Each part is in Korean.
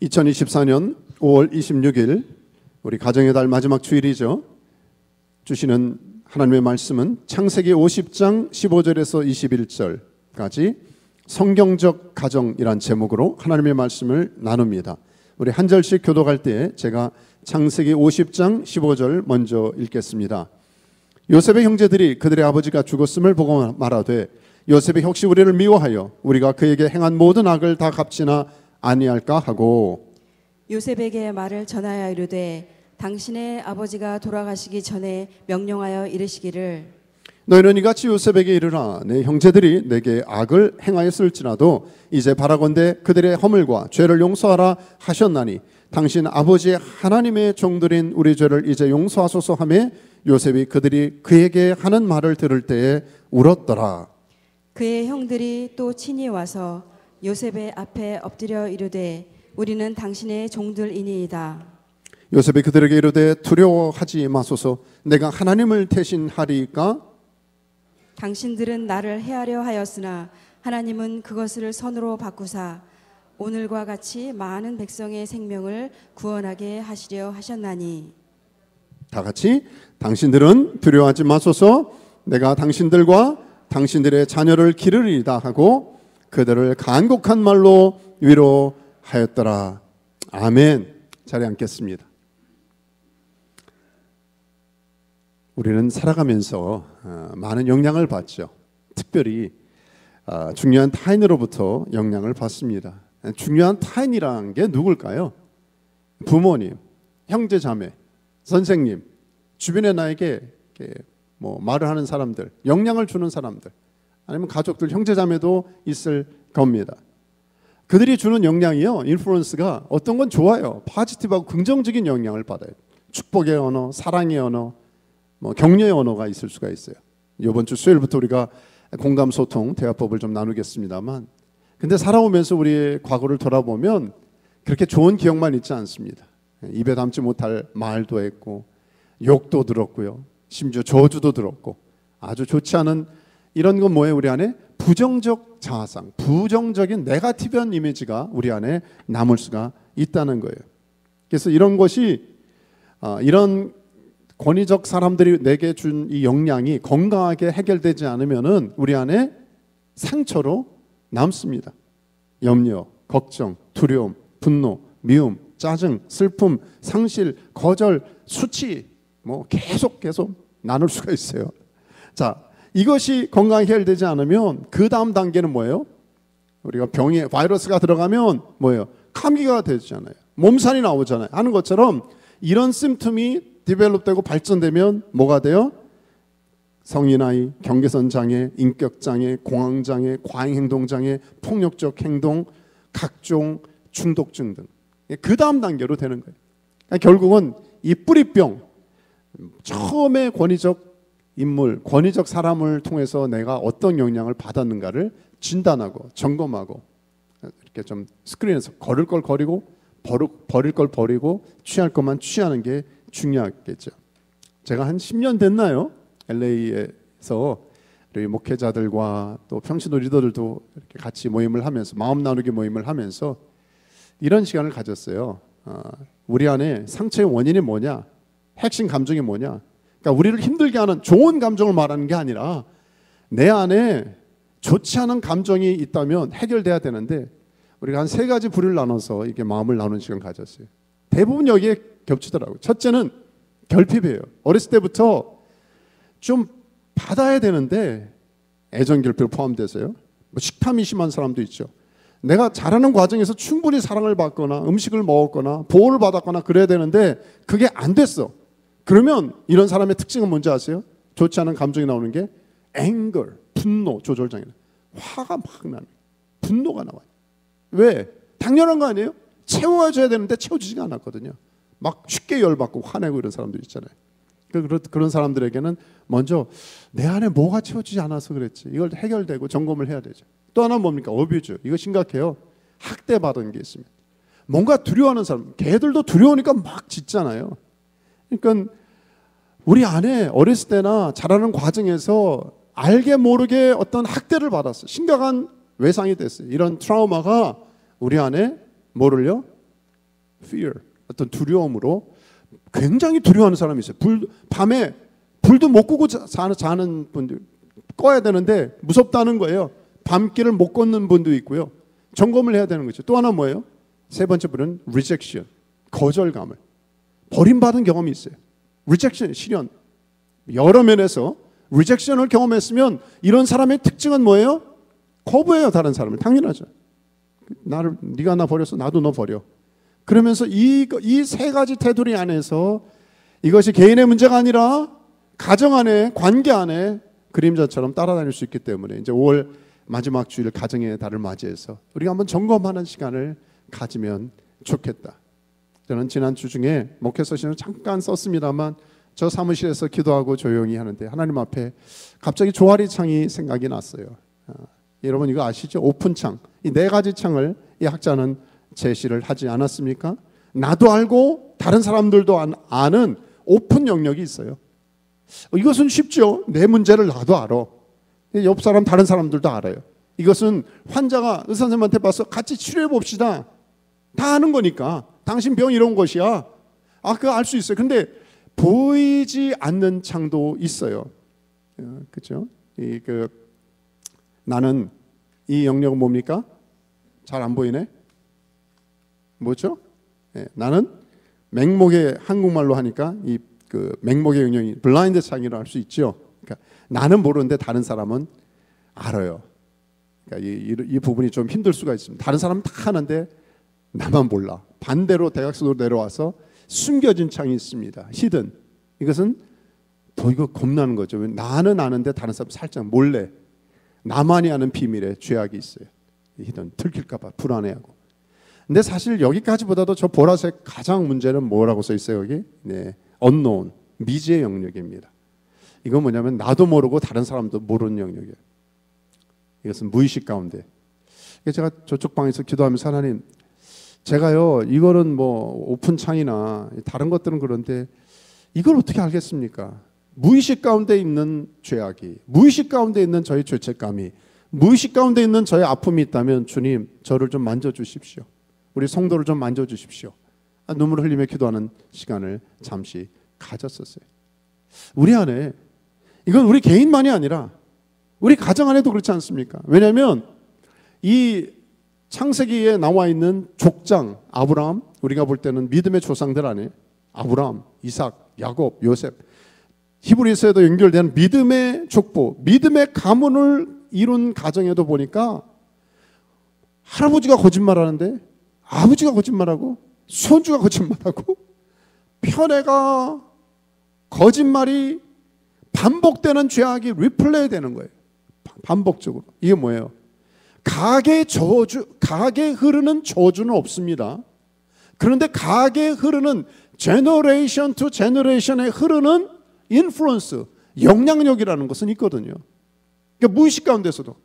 2024년 5월 26일 우리 가정의 달 마지막 주일이죠. 주시는 하나님의 말씀은 창세기 50장 15절에서 21절까지 성경적 가정이란 제목으로 하나님의 말씀을 나눕니다. 우리 한 절씩 교독할 때 제가 창세기 50장 15절 먼저 읽겠습니다. 요셉의 형제들이 그들의 아버지가 죽었음을 보고 말하되 요셉이 혹시 우리를 미워하여 우리가 그에게 행한 모든 악을 다 갚지나 아니할까 하고 요셉에게 말을 전하여 이르되 당신의 아버지가 돌아가시기 전에 명령하여 이르시기를 너희는 이같이 요셉에게 이르라 내 형제들이 내게 악을 행하였을지라도 이제 바라건대 그들의 허물과 죄를 용서하라 하셨나니 당신 아버지의 하나님의 종들인 우리 죄를 이제 용서하소서 하며 요셉이 그들이 그에게 하는 말을 들을 때에 울었더라. 그의 형들이 또 친히 와서 요셉의 앞에 엎드려 이르되 우리는 당신의 종들이니이다. 요셉이 그들에게 이르되 두려워하지 마소서 내가 하나님을 대신하리까? 당신들은 나를 해하려 하였으나 하나님은 그것을 선으로 바꾸사 오늘과 같이 많은 백성의 생명을 구원하게 하시려 하셨나니. 다 같이 당신들은 두려워하지 마소서 내가 당신들과 당신들의 자녀를 기르리이다 하고 그들을 간곡한 말로 위로하였더라. 아멘. 자리에 앉겠습니다. 우리는 살아가면서 많은 영향을 받죠. 특별히 중요한 타인으로부터 영향을 받습니다. 중요한 타인이란 게 누굴까요? 부모님, 형제 자매, 선생님, 주변에 나에게 뭐 말을 하는 사람들, 영향을 주는 사람들, 아니면 가족들, 형제 자매도 있을 겁니다. 그들이 주는 영향이요, 인플루언스가 어떤 건 좋아요. 포지티브하고 긍정적인 영향을 받아요. 축복의 언어, 사랑의 언어, 뭐 격려의 언어가 있을 수가 있어요. 이번 주 수요일부터 우리가 공감, 소통, 대화법을 좀 나누겠습니다만, 근데 살아오면서 우리의 과거를 돌아보면 그렇게 좋은 기억만 있지 않습니다. 입에 담지 못할 말도 했고 욕도 들었고요. 심지어 저주도 들었고 아주 좋지 않은 이런 건 뭐예요? 우리 안에 부정적 자아상, 부정적인 네거티브한 이미지가 우리 안에 남을 수가 있다는 거예요. 그래서 이런 것이 이런 권위적 사람들이 내게 준 이 영향이 건강하게 해결되지 않으면은 우리 안에 상처로 남습니다. 염려, 걱정, 두려움, 분노, 미움, 짜증, 슬픔, 상실, 거절, 수치 뭐 계속 나눌 수가 있어요. 자, 이것이 건강하게 해결되지 않으면 그 다음 단계는 뭐예요? 우리가 병에 바이러스가 들어가면 뭐예요? 감기가 되잖아요. 몸살이 나오잖아요. 하는 것처럼 이런 심텀이 디벨롭되고 발전되면 뭐가 돼요? 성인아이, 경계선 장애, 인격 장애, 공황 장애, 과잉 행동 장애, 폭력적 행동, 각종 중독증 등 그 다음 단계로 되는 거예요. 그러니까 결국은 이 뿌리병, 처음에 권위적 인물, 권위적 사람을 통해서 내가 어떤 영향을 받았는가를 진단하고 점검하고 이렇게 좀 스크린에서 걸을 걸 거리고 버릴 걸 버리고 취할 것만 취하는 게 중요하겠죠. 제가 한 10년 됐나요? LA에서 우리 목회자들과 또 평신도 리더들도 이렇게 같이 모임을 하면서 마음 나누기 모임을 하면서 이런 시간을 가졌어요. 우리 안에 상처의 원인이 뭐냐? 핵심 감정이 뭐냐? 그러니까 우리를 힘들게 하는 좋은 감정을 말하는 게 아니라 내 안에 좋지 않은 감정이 있다면 해결돼야 되는데 우리가 한 3가지 부류를 나눠서 이렇게 마음을 나누는 시간 가졌어요. 대부분 여기에 겹치더라고요. 첫째는 결핍이에요. 어렸을 때부터 좀 받아야 되는데 애정 결핍 포함돼서요. 뭐 식탐이 심한 사람도 있죠. 내가 자라는 과정에서 충분히 사랑을 받거나 음식을 먹었거나 보호를 받았거나 그래야 되는데 그게 안 됐어. 그러면 이런 사람의 특징은 뭔지 아세요? 좋지 않은 감정이 나오는 게 anger, 분노 조절장애. 화가 막 나는 분노가 나와요. 왜? 당연한 거 아니에요? 채워줘야 되는데 채워지지가 않았거든요. 막 쉽게 열받고 화내고 이런 사람들 있잖아요. 그런 사람들에게는 먼저 내 안에 뭐가 채워지지 않아서 그랬지. 이걸 해결되고 점검을 해야 되죠. 또 하나는 뭡니까? 어뷰즈. 이거 심각해요. 학대받은 게 있습니다. 뭔가 두려워하는 사람, 개들도 두려우니까 막 짖잖아요. 그러니까 우리 안에 어렸을 때나 자라는 과정에서 알게 모르게 어떤 학대를 받았어요. 심각한 외상이 됐어요. 이런 트라우마가 우리 안에 뭐를요? fear, 어떤 두려움으로 굉장히 두려워하는 사람이 있어요. 밤에 불도 못 끄고 자는 분들, 꺼야 되는데 무섭다는 거예요. 밤길을 못 걷는 분도 있고요. 점검을 해야 되는 거죠. 또 하나 뭐예요? 세 번째 분은 rejection, 거절감을 버림받은 경험이 있어요. rejection, 실현. 여러 면에서 rejection을 경험했으면 이런 사람의 특징은 뭐예요? 거부해요. 다른 사람을. 당연하죠. 네가 나 버렸어, 나도 너 버려. 그러면서 이 세 가지 테두리 안에서 이것이 개인의 문제가 아니라 가정 안에, 관계 안에 그림자처럼 따라다닐 수 있기 때문에 이제 5월 마지막 주일 가정의 달을 맞이해서 우리가 한번 점검하는 시간을 가지면 좋겠다. 저는 지난 주 중에 목회서신을 잠깐 썼습니다만 저 사무실에서 기도하고 조용히 하는데 하나님 앞에 갑자기 조아리 창이 생각이 났어요. 여러분 이거 아시죠? 오픈 창. 이 네 가지 창을 이 학자는 제시를 하지 않았습니까? 나도 알고 다른 사람들도 아는 오픈 영역이 있어요. 이것은 쉽죠. 내 문제를 나도 알아. 옆 사람 다른 사람들도 알아요. 이것은 환자가 의사 선생님한테 봐서 같이 치료해 봅시다. 다 아는 거니까. 당신 병 이런 것이야. 그거 알 수 있어요. 근데 보이지 않는 창도 있어요. 그렇죠? 나는 이 영역은 뭡니까? 잘 안 보이네. 뭐죠? 나는 맹목의 한국말로 하니까 맹목의 영역이 블라인드 창이라고 할 수 있죠. 그러니까 나는 모르는데 다른 사람은 알아요. 그러니까 이 부분이 좀 힘들 수가 있습니다. 다른 사람은 다 아는데 나만 몰라. 반대로 대각선으로 내려와서 숨겨진 창이 있습니다. 히든. 이것은 더 이거 겁나는 거죠. 나는 아는데 다른 사람 살짝 몰래 나만이 아는 비밀에 죄악이 있어요. 히든. 들킬까 봐 불안해하고. 근데 사실 여기까지보다도 저 보라색 가장 문제는 뭐라고 써 있어요 여기? unknown, 미지의 영역입니다. 이건 뭐냐면 나도 모르고 다른 사람도 모르는 영역이에요. 이것은 무의식 가운데. 제가 저쪽 방에서 기도하면서 하나님, 제가요 이거는 뭐 오픈 창이나 다른 것들은 그런데 이걸 어떻게 알겠습니까? 무의식 가운데 있는 죄악이, 무의식 가운데 있는 저의 죄책감이, 무의식 가운데 있는 저의 아픔이 있다면 주님 저를 좀 만져주십시오. 우리 성도를 좀 만져주십시오. 눈물을 흘리며 기도하는 시간을 잠시 가졌었어요. 우리 안에 이건 우리 개인만이 아니라 우리 가정 안에도 그렇지 않습니까? 왜냐하면 이 창세기에 나와 있는 족장 아브라함, 우리가 볼 때는 믿음의 조상들 안에 아브라함, 이삭, 야곱, 요셉, 히브리서에도 연결된 믿음의 족보, 믿음의 가문을 이룬 가정에도 보니까 할아버지가 거짓말하는데 아버지가 거짓말하고 손주가 거짓말하고 편애가, 거짓말이 반복되는 죄악이 리플레이 되는 거예요. 반복적으로. 이게 뭐예요? 가게 흐르는 저주는 없습니다. 그런데 가게 흐르는 제너레이션 투 제너레이션에 흐르는 인플루언스, 영향력이라는 것은 있거든요. 그러니까 무의식 가운데서도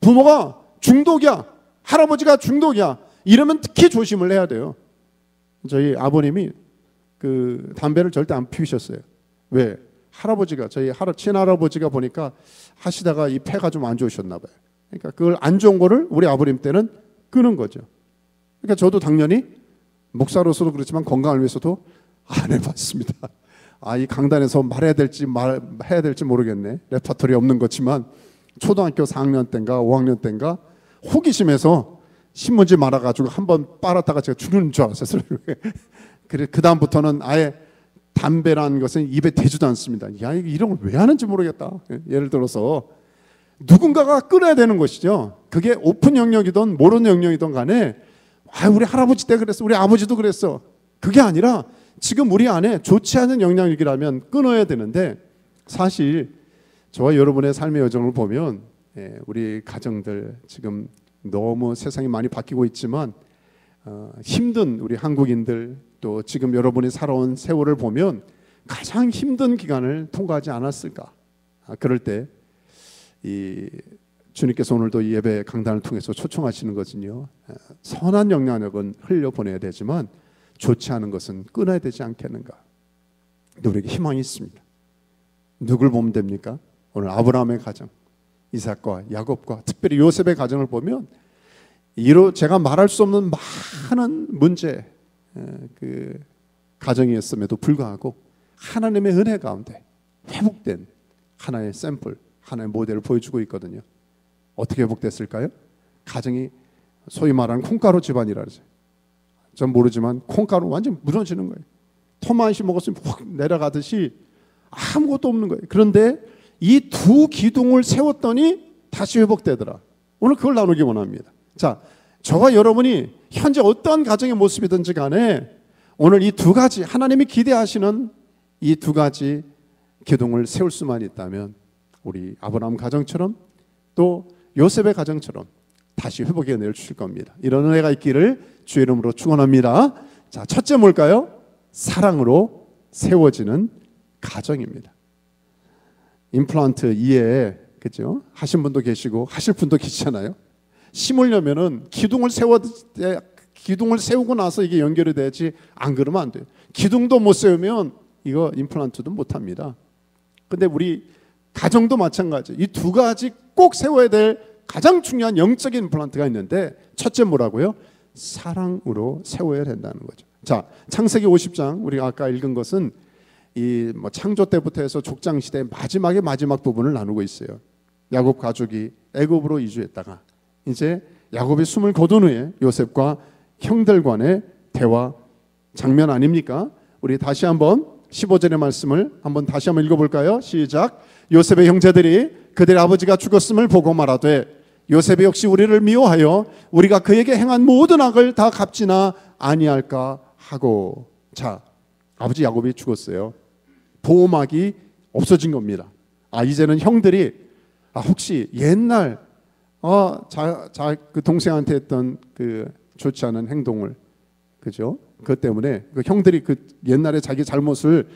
부모가 중독이야, 할아버지가 중독이야, 이러면 특히 조심을 해야 돼요. 저희 아버님이 담배를 절대 안 피우셨어요. 왜? 할아버지가, 저희 친할아버지가 보니까 하시다가 이 폐가 좀 안 좋으셨나 봐요. 그러니까 그걸 안 좋은 거를 우리 아버님 때는 끄는 거죠. 그러니까 저도 당연히 목사로서도 그렇지만 건강을 위해서도 안 해봤습니다. 이 강단에서 말해야 될지 해야 될지 모르겠네. 레퍼토리 없는 거지만 초등학교 4학년 때인가 5학년 때인가 호기심에서 신문지 말아가지고 한번 빨았다가 제가 죽는 줄 알았어요. 그래 그 다음부터는 아예 담배라는 것은 입에 대지도 않습니다. 이런 걸 왜 하는지 모르겠다. 예를 들어서 누군가가 끊어야 되는 것이죠. 그게 오픈 영역이든 모르는 영역이든 간에 우리 할아버지 때 그랬어, 우리 아버지도 그랬어. 그게 아니라 지금 우리 안에 좋지 않은 영향력이라면 끊어야 되는데, 사실 저와 여러분의 삶의 여정을 보면 우리 가정들 지금 너무 세상이 많이 바뀌고 있지만 힘든 우리 한국인들, 또 지금 여러분이 살아온 세월을 보면 가장 힘든 기간을 통과하지 않았을까. 그럴 때 이 주님께서 오늘도 이 예배 강단을 통해서 초청하시는 것은요, 선한 영향력은 흘려보내야 되지만 좋지 않은 것은 끊어야 되지 않겠는가. 우리에게 희망이 있습니다. 누굴 보면 됩니까? 오늘 아브라함의 가정, 이삭과 야곱과 특별히 요셉의 가정을 보면 제가 말할 수 없는 많은 문제, 그 가정이었음에도 불구하고 하나님의 은혜 가운데 회복된 하나의 샘플, 하나의 모델을 보여주고 있거든요. 어떻게 회복됐을까요? 가정이 소위 말하는 콩가루 집안이라 그러죠. 전 모르지만 콩가루 완전 무너지는 거예요. 토마토 먹었으면 확 내려가듯이 아무것도 없는 거예요. 그런데 이 두 기둥을 세웠더니 다시 회복되더라. 오늘 그걸 나누기 원합니다. 자, 저와 여러분이 현재 어떠한 가정의 모습이든지 간에 오늘 이 두 가지, 하나님이 기대하시는 이 두 가지 기둥을 세울 수만 있다면 우리 아브라함 가정처럼 또 요셉의 가정처럼 다시 회복의 은혜를 주실 겁니다. 이런 은혜가 있기를 주의 이름으로 축원합니다. 자, 첫째 뭘까요? 사랑으로 세워지는 가정입니다. 임플란트 이에 그죠? 하신 분도 계시고 하실 분도 계시잖아요. 심으려면은 기둥을 세우고 나서 이게 연결이 돼야지, 안 그러면 안 돼요. 기둥도 못 세우면 이거 임플란트도 못 합니다. 근데 우리 가정도 마찬가지. 이 두 가지 꼭 세워야 될 가장 중요한 영적인 임플란트가 있는데, 첫째 뭐라고요? 사랑으로 세워야 된다는 거죠. 자, 창세기 50장 우리가 아까 읽은 것은 이 뭐 창조 때부터 해서 족장 시대 마지막 부분을 나누고 있어요. 야곱 가족이 애굽으로 이주했다가 이제 야곱이 숨을 거둔 후에 요셉과 형들 간의 대화 장면 아닙니까? 우리 다시 한번 15절의 말씀을 한번 다시 한번 읽어볼까요? 시작. 요셉의 형제들이 그들의 아버지가 죽었음을 보고 말하되 요셉이 역시 우리를 미워하여 우리가 그에게 행한 모든 악을 다 갚지나 아니할까 하고. 자, 아버지 야곱이 죽었어요. 보호막이 없어진 겁니다. 이제는 형들이 혹시 옛날 그 동생한테 했던 그 좋지 않은 행동을, 그죠? 그것 때문에 그 형들이 그 옛날에 자기 잘못을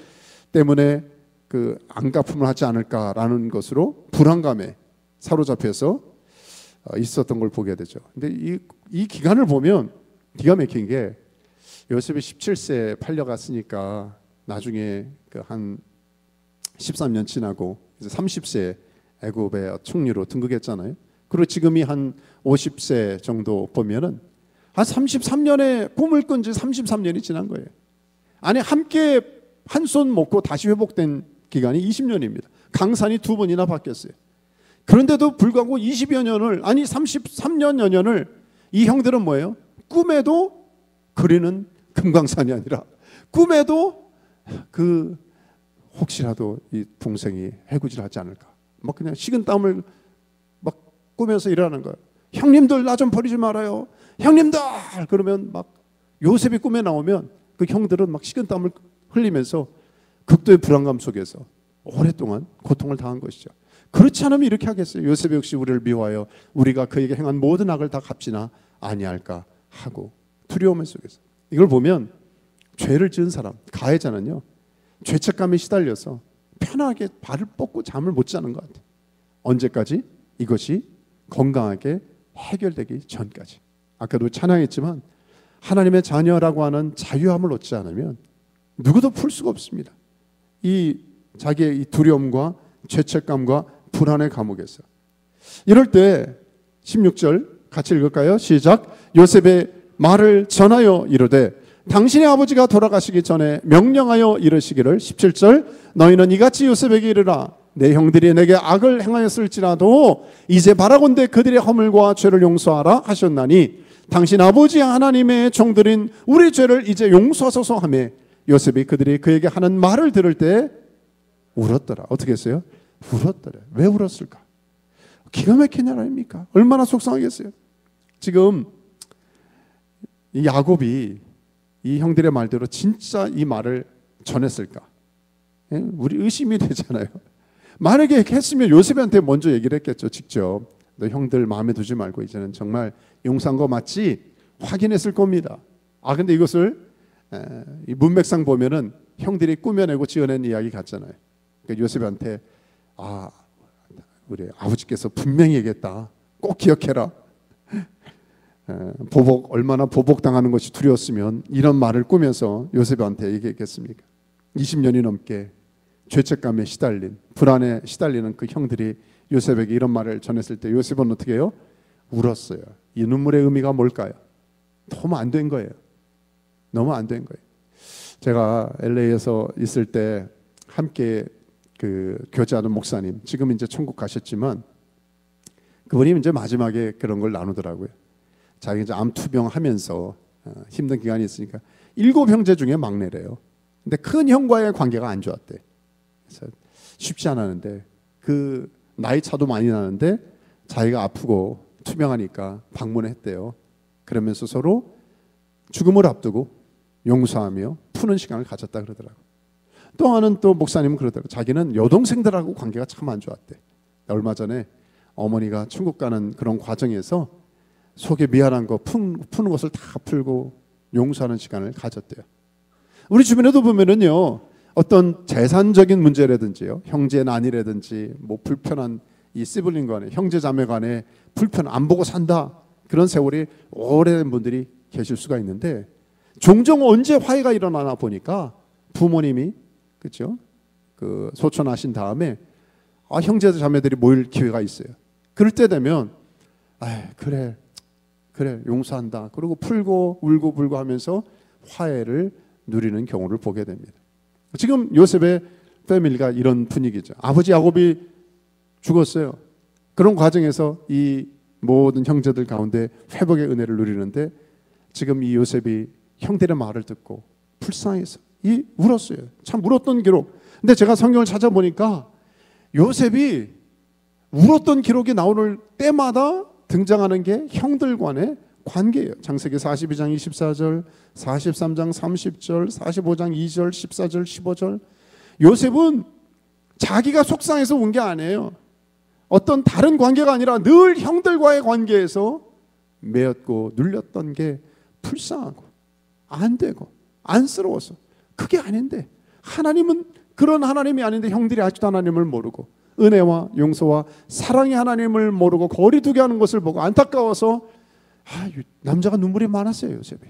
때문에 그 안갚음을 하지 않을까라는 것으로 불안감에 사로잡혀서 있었던 걸 보게 되죠. 근데 이 기간을 보면 기가 막힌 게, 요셉이 17세에 팔려갔으니까 나중에 그 한 13년 지나고 이제 30세에 애굽의 총리로 등극했잖아요. 그리고 지금이 한 50세 정도 보면은 한 33년의 꿈을 꾼 지 33년이 지난 거예요. 아니, 함께 한 손 먹고 다시 회복된 기간이 20년입니다. 강산이 2번이나 바뀌었어요. 그런데도 불구하고 20여 년을, 아니 33년여 년을 이 형들은 뭐예요? 꿈에도 그리는 금강산이 아니라 꿈에도 그 혹시라도 이 동생이 해구질하지 않을까, 막 그냥 식은땀을 막 꾸면서 일하는 거예요. 형님들 나 좀 버리지 말아요. 형님들! 그러면 막 요셉이 꿈에 나오면 그 형들은 막 식은땀을 흘리면서 극도의 불안감 속에서 오랫동안 고통을 당한 것이죠. 그렇지 않으면 이렇게 하겠어요. 요셉이 역시 우리를 미워하여 우리가 그에게 행한 모든 악을 다 갚지나 아니할까 하고. 두려움 속에서. 이걸 보면 죄를 지은 사람, 가해자는요, 죄책감에 시달려서 편하게 발을 뻗고 잠을 못 자는 것 같아요. 언제까지? 이것이 건강하게 해결되기 전까지. 아까도 찬양했지만 하나님의 자녀라고 하는 자유함을 얻지 않으면 누구도 풀 수가 없습니다. 이 자기의 이 두려움과 죄책감과 불안의 감옥에서. 이럴 때 16절 같이 읽을까요? 시작. 요셉의 말을 전하여 이르되 당신의 아버지가 돌아가시기 전에 명령하여 이르시기를 17절 너희는 이같이 요셉에게 이르라 내 형들이 내게 악을 행하였을지라도 이제 바라건대 그들의 허물과 죄를 용서하라 하셨나니 당신 아버지 하나님의 종들인 우리 죄를 이제 용서하소서 하며 요셉이 그들이 그에게 하는 말을 들을 때 울었더라. 어떻게 했어요? 울었더라. 왜 울었을까? 기가 막힌 일 아닙니까? 얼마나 속상하겠어요. 지금 이 야곱이 이 형들의 말대로 진짜 이 말을 전했을까? 우리 의심이 되잖아요. 만약에 했으면 요셉한테 먼저 얘기를 했겠죠. 직접 너 형들 마음에 두지 말고 이제는 정말 용서한 거 맞지? 확인했을 겁니다. 근데 이것을 이 문맥상 보면은 형들이 꾸며내고 지어낸 이야기 같잖아요. 그러니까 요셉한테 우리 아버지께서 분명히 얘기했다. 꼭 기억해라. 얼마나 보복당하는 것이 두려웠으면 이런 말을 꾸면서 요셉한테 얘기했겠습니까? 20년이 넘게 죄책감에 시달린, 불안에 시달리는 그 형들이 요셉에게 이런 말을 전했을 때 요셉은 어떻게 해요? 울었어요. 이 눈물의 의미가 뭘까요? 도움 안 된 거예요. 너무 안 된 거예요. 제가 LA에서 있을 때 함께 그 교제하는 목사님, 지금 이제 천국 가셨지만 그분이 이제 마지막에 그런 걸 나누더라고요. 자기 이제 암 투병하면서 힘든 기간이 있으니까 7형제 중에 막내래요. 근데 큰 형과의 관계가 안 좋았대. 그래서 쉽지 않았는데 그 나이 차도 많이 나는데 자기가 아프고 투병하니까 방문했대요. 그러면서 서로 죽음을 앞두고 용서하며 푸는 시간을 가졌다 그러더라고요. 또 하나는 또 목사님은 그러더라고요. 자기는 여동생들하고 관계가 참 안 좋았대. 얼마 전에 어머니가 천국 가는 그런 과정에서 속에 미안한 거 푸는 것을 다 풀고 용서하는 시간을 가졌대요. 우리 주변에도 보면은요, 어떤 재산적인 문제라든지요, 형제 난이라든지 뭐 불편한 이 시블링 간에, 형제 자매 간에 불편 안 보고 산다, 그런 세월이 오래된 분들이 계실 수가 있는데, 종종 언제 화해가 일어나나 보니까 부모님이, 그렇죠, 그 소천하신 다음에 형제 자매들이 모일 기회가 있어요. 그럴 때 되면 그래 용서한다, 그리고 풀고 울고 불고 하면서 화해를 누리는 경우를 보게 됩니다. 지금 요셉의 패밀리가 이런 분위기죠. 아버지 야곱이 죽었어요. 그런 과정에서 이 모든 형제들 가운데 회복의 은혜를 누리는데, 지금 이 요셉이 형들의 말을 듣고 불쌍해서 울었어요. 참 울었던 기록. 근데 제가 성경을 찾아보니까 요셉이 울었던 기록이 나오는 때마다 등장하는 게 형들 간의 관계예요. 창세기 42장 24절, 43장 30절, 45장 2절, 14절, 15절. 요셉은 자기가 속상해서 운 게 아니에요. 어떤 다른 관계가 아니라 늘 형들과의 관계에서 매였고 눌렸던 게 불쌍하고 안 되고 안쓰러워서, 그게 아닌데 하나님은 그런 하나님이 아닌데 형들이 아직도 하나님을 모르고 은혜와 용서와 사랑의 하나님을 모르고 거리두게 하는 것을 보고 안타까워서 남자가 눈물이 많았어요, 요셉이.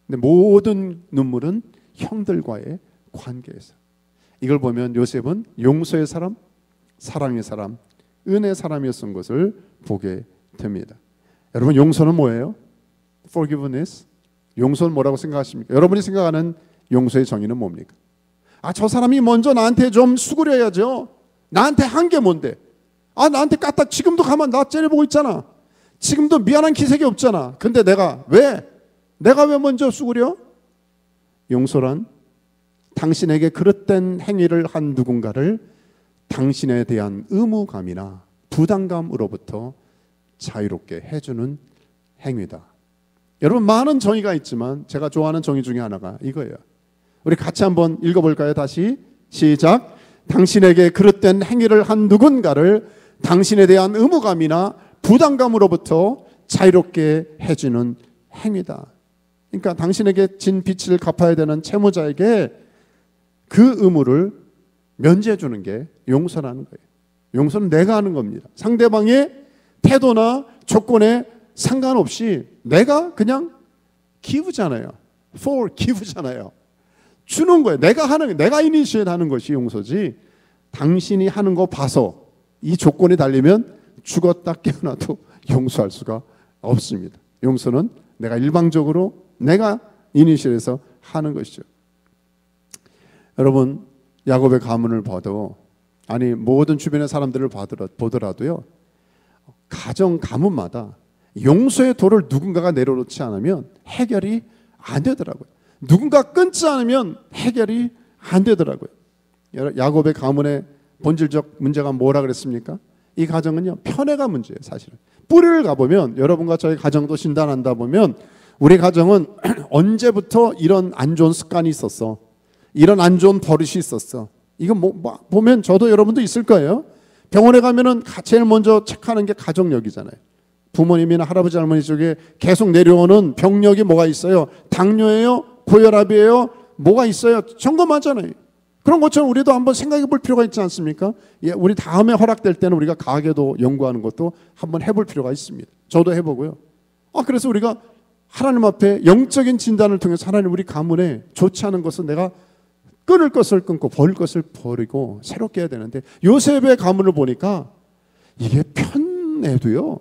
근데 모든 눈물은 형들과의 관계에서. 이걸 보면 요셉은 용서의 사람, 사랑의 사람, 은혜의 사람이었던 것을 보게 됩니다. 여러분, 용서는 뭐예요? Forgiveness. 용서는 뭐라고 생각하십니까? 여러분이 생각하는 용서의 정의는 뭡니까? 저 사람이 먼저 나한테 좀 수그려야죠. 나한테 한 게 뭔데? 나한테 까딱 지금도 가만 나 째려보고 있잖아. 지금도 미안한 기색이 없잖아. 근데 내가 왜 먼저 수그려? 용서란 당신에게 그릇된 행위를 한 누군가를 당신에 대한 의무감이나 부담감으로부터 자유롭게 해주는 행위다. 여러분, 많은 정의가 있지만 제가 좋아하는 정의 중에 하나가 이거예요. 우리 같이 한번 읽어볼까요? 다시 시작. 당신에게 그릇된 행위를 한 누군가를 당신에 대한 의무감이나 부담감으로부터 자유롭게 해주는 행위다. 그러니까 당신에게 진 빚을 갚아야 되는 채무자에게 그 의무를 면제해 주는 게 용서라는 거예요. 용서는 내가 하는 겁니다. 상대방의 태도나 조건에 상관없이 내가 그냥 기부잖아요. 기부잖아요. 주는 거예요. 내가 이니시에이트 하는 것이 용서지, 당신이 하는 거 봐서 이 조건이 달리면 죽었다 깨어나도 용서할 수가 없습니다. 용서는 내가 일방적으로 내가 이니시에이트해서 하는 것이죠. 여러분, 야곱의 가문을 봐도, 모든 주변의 사람들을 보더라도요, 가정 가문마다 용서의 돌을 누군가가 내려놓지 않으면 해결이 안 되더라고요. 누군가 끊지 않으면 해결이 안 되더라고요. 야곱의 가문의 본질적 문제가 뭐라 그랬습니까? 이 가정은요, 편애가 문제예요. 사실은 뿌리를 가보면, 여러분과 저희 가정도 진단한다 보면, 우리 가정은 언제부터 이런 안 좋은 습관이 있었어, 이런 안 좋은 버릇이 있었어. 이거 보면 저도 여러분도 있을 거예요. 병원에 가면은 제일 먼저 체크하는 게 가족력이잖아요. 부모님이나 할아버지 할머니 쪽에 계속 내려오는 병력이 뭐가 있어요? 당뇨예요? 고혈압이에요? 뭐가 있어요? 점검하잖아요. 그런 것처럼 우리도 한번 생각해 볼 필요가 있지 않습니까? 우리 다음에 허락될 때는 우리가 가계도 연구하는 것도 한번 해볼 필요가 있습니다. 저도 해보고요. 그래서 우리가 하나님 앞에 영적인 진단을 통해서 하나님, 우리 가문에 좋지 않은 것은 내가 끊을 것을 끊고 버릴 것을 버리고 새롭게 해야 되는데, 요셉의 가문을 보니까 이게 편애도요,